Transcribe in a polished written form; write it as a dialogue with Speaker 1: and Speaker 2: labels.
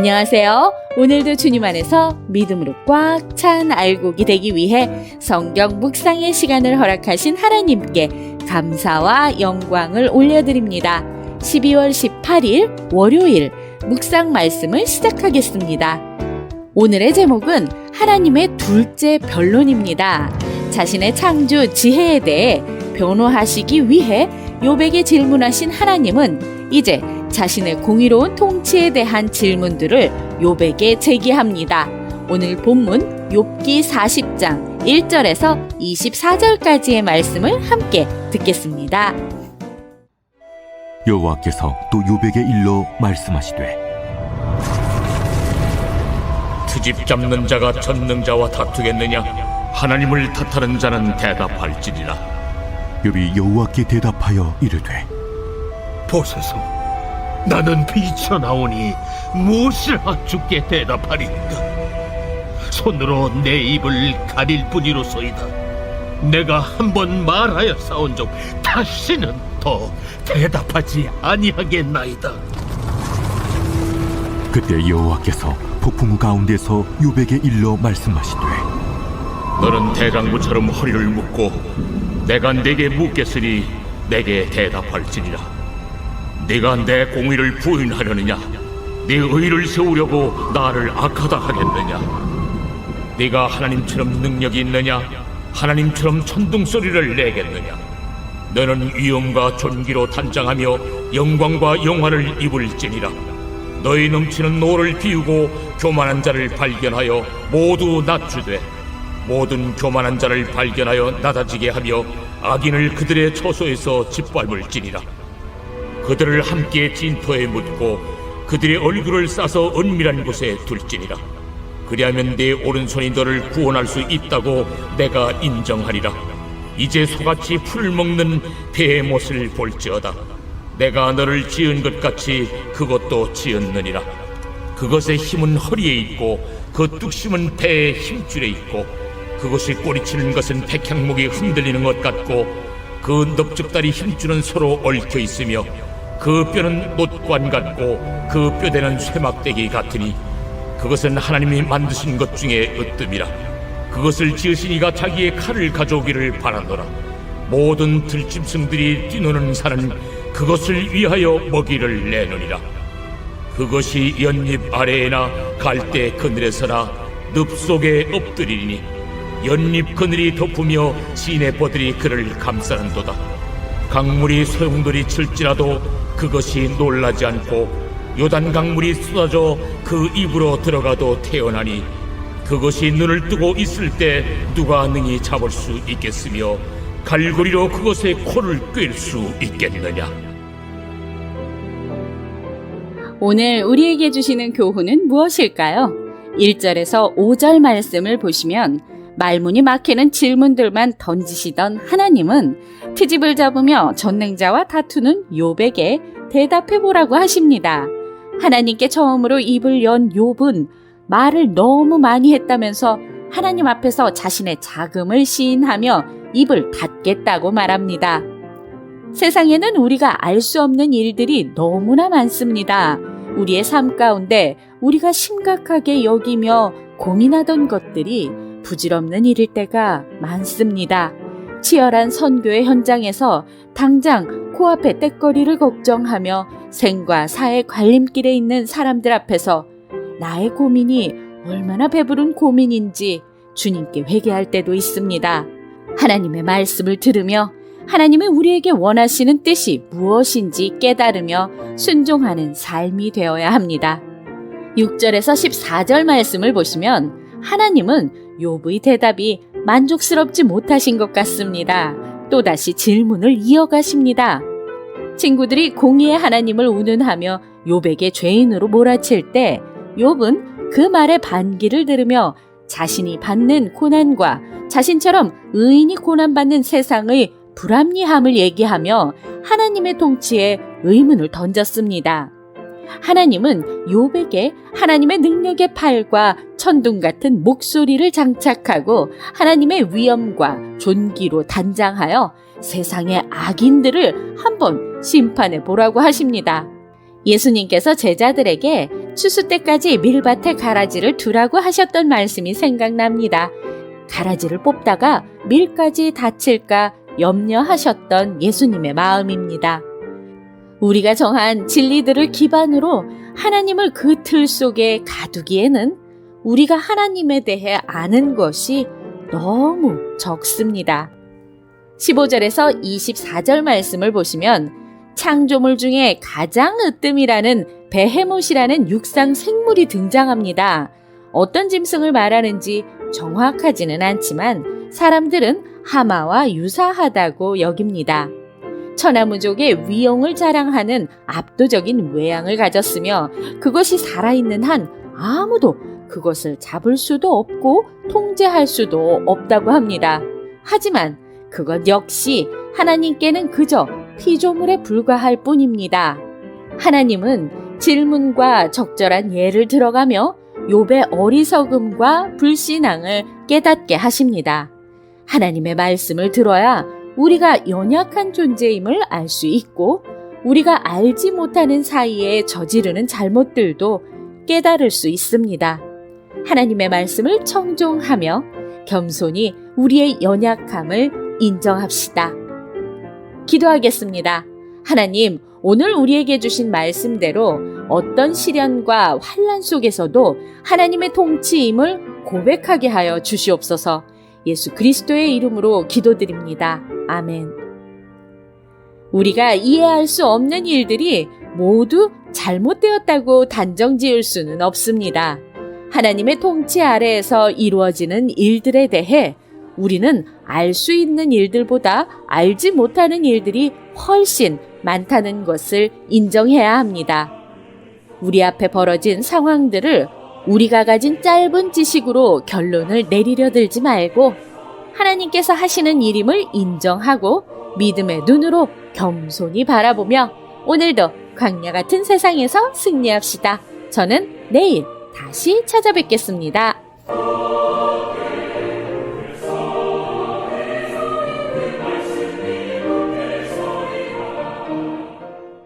Speaker 1: 안녕하세요. 오늘도 주님 안에서 믿음으로 꽉 찬 알곡이 되기 위해 성경 묵상의 시간을 허락하신 하나님께 감사와 영광을 올려드립니다. 12월 18일 월요일 묵상 말씀을 시작하겠습니다. 오늘의 제목은 하나님의 둘째 변론입니다. 자신의 창조 지혜에 대해 변호하시기 위해 욥에게 질문하신 하나님은 이제 자신의 공의로운 통치에 대한 질문들을 욥에게 제기합니다. 오늘 본문 욥기 40장 1절에서 24절까지의 말씀을 함께 듣겠습니다.
Speaker 2: 여호와께서 또 욥에게 일러 말씀하시되
Speaker 3: 트집 잡는 자가 전능자와 다투겠느냐? 하나님을 탓하는 자는 대답할지니라.
Speaker 2: 욥이 여호와께 대답하여 이르되
Speaker 4: 보소서, 나는 비쳐나오니 무엇을 주께 대답하리이까? 손으로 내 입을 가릴 뿐이로소이다. 내가 한번 말하여 싸운 적 다시는 더 대답하지 아니하겠나이다.
Speaker 2: 그때 여호와께서 폭풍우 가운데서 욥에게 일러 말씀하시되
Speaker 3: 너는 대장부처럼 허리를 묶고 내가 네게 묻겠으니 내게 대답할지니라. 네가 내 공의를 부인하려느냐? 네 의를 세우려고 나를 악하다 하겠느냐? 네가 하나님처럼 능력이 있느냐? 하나님처럼 천둥소리를 내겠느냐? 너는 위엄과 존귀로 단장하며 영광과 영화를 입을지니라. 너희 넘치는 노를 비우고 교만한 자를 발견하여 모두 낮추되 모든 교만한 자를 발견하여 낮아지게 하며 악인을 그들의 처소에서 짓밟을지니라. 그들을 함께 진토에 묻고 그들의 얼굴을 싸서 은밀한 곳에 둘지니라. 그리하면 네 오른손이 너를 구원할 수 있다고 내가 인정하리라. 이제 소같이 풀을 먹는 배의 못을 볼지어다. 내가 너를 지은 것 같이 그것도 지었느니라. 그것의 힘은 허리에 있고 그 뚝심은 배의 힘줄에 있고 그것이 꼬리치는 것은 백향목이 흔들리는 것 같고 그 넙죽다리 힘줄은 서로 얽혀 있으며 그 뼈는 못관 같고 그 뼈대는 쇠막대기 같으니 그것은 하나님이 만드신 것 중에 으뜸이라. 그것을 지으신 이가 자기의 칼을 가져오기를 바라노라. 모든 들짐승들이 뛰노는 산은 그것을 위하여 먹이를 내느니라. 그것이 연잎 아래에나 갈대 그늘에서나 늪 속에 엎드리니 연잎 그늘이 덮으며 시내버들이 그를 감싸는도다. 강물이 소용돌이 칠지라도 그것이 놀라지 않고 요단 강물이 쏟아져 그 입으로 들어가도 태어나니 그것이 눈을 뜨고 있을 때 누가 능히 잡을 수 있겠으며 갈고리로 그것의 코를 꿰일 수 있겠느냐.
Speaker 1: 오늘 우리에게 주시는 교훈은 무엇일까요? 1절에서 5절 말씀을 보시면 말문이 막히는 질문들만 던지시던 하나님은 트집을 잡으며 전능자와 다투는 욥에게 대답해보라고 하십니다. 하나님께 처음으로 입을 연 욥은 말을 너무 많이 했다면서 하나님 앞에서 자신의 자금을 시인하며 입을 닫겠다고 말합니다. 세상에는 우리가 알 수 없는 일들이 너무나 많습니다. 우리의 삶 가운데 우리가 심각하게 여기며 고민하던 것들이 부질없는 일일 때가 많습니다. 치열한 선교의 현장에서 당장 코앞의 떽거리를 걱정하며 생과 사의 갈림길에 있는 사람들 앞에서 나의 고민이 얼마나 배부른 고민인지 주님께 회개할 때도 있습니다. 하나님의 말씀을 들으며 하나님이 우리에게 원하시는 뜻이 무엇인지 깨달으며 순종하는 삶이 되어야 합니다. 6절에서 14절 말씀을 보시면 하나님은 욥의 대답이 만족스럽지 못하신 것 같습니다. 또다시 질문을 이어가십니다. 친구들이 공의의 하나님을 운운하며 욥에게 죄인으로 몰아칠 때 욥은 그 말의 반기를 들으며 자신이 받는 고난과 자신처럼 의인이 고난받는 세상의 불합리함을 얘기하며 하나님의 통치에 의문을 던졌습니다. 하나님은 욥에게 하나님의 능력의 팔과 천둥 같은 목소리를 장착하고 하나님의 위엄과 존귀로 단장하여 세상의 악인들을 한번 심판해 보라고 하십니다. 예수님께서 제자들에게 추수 때까지 밀밭에 가라지를 두라고 하셨던 말씀이 생각납니다. 가라지를 뽑다가 밀까지 다칠까 염려하셨던 예수님의 마음입니다. 우리가 정한 진리들을 기반으로 하나님을 그 틀 속에 가두기에는 우리가 하나님에 대해 아는 것이 너무 적습니다. 15절에서 24절 말씀을 보시면 창조물 중에 가장 으뜸이라는 베헤못이라는 육상 생물이 등장합니다. 어떤 짐승을 말하는지 정확하지는 않지만 사람들은 하마와 유사하다고 여깁니다. 천하무족의 위용을 자랑하는 압도적인 외양을 가졌으며 그것이 살아있는 한 아무도 그것을 잡을 수도 없고 통제할 수도 없다고 합니다. 하지만 그것 역시 하나님께는 그저 피조물에 불과할 뿐입니다. 하나님은 질문과 적절한 예를 들어가며 욥의 어리석음과 불신앙을 깨닫게 하십니다. 하나님의 말씀을 들어야 우리가 연약한 존재임을 알 수 있고 우리가 알지 못하는 사이에 저지르는 잘못들도 깨달을 수 있습니다. 하나님의 말씀을 청종하며 겸손히 우리의 연약함을 인정합시다. 기도하겠습니다. 하나님, 오늘 우리에게 주신 말씀대로 어떤 시련과 환난 속에서도 하나님의 통치임을 고백하게 하여 주시옵소서. 예수 그리스도의 이름으로 기도드립니다. 아멘. 우리가 이해할 수 없는 일들이 모두 잘못되었다고 단정 지을 수는 없습니다. 하나님의 통치 아래에서 이루어지는 일들에 대해 우리는 알 수 있는 일들보다 알지 못하는 일들이 훨씬 많다는 것을 인정해야 합니다. 우리 앞에 벌어진 상황들을 우리가 가진 짧은 지식으로 결론을 내리려 들지 말고 하나님께서 하시는 일임을 인정하고 믿음의 눈으로 겸손히 바라보며 오늘도 광야 같은 세상에서 승리합시다. 저는 내일 다시 찾아뵙겠습니다.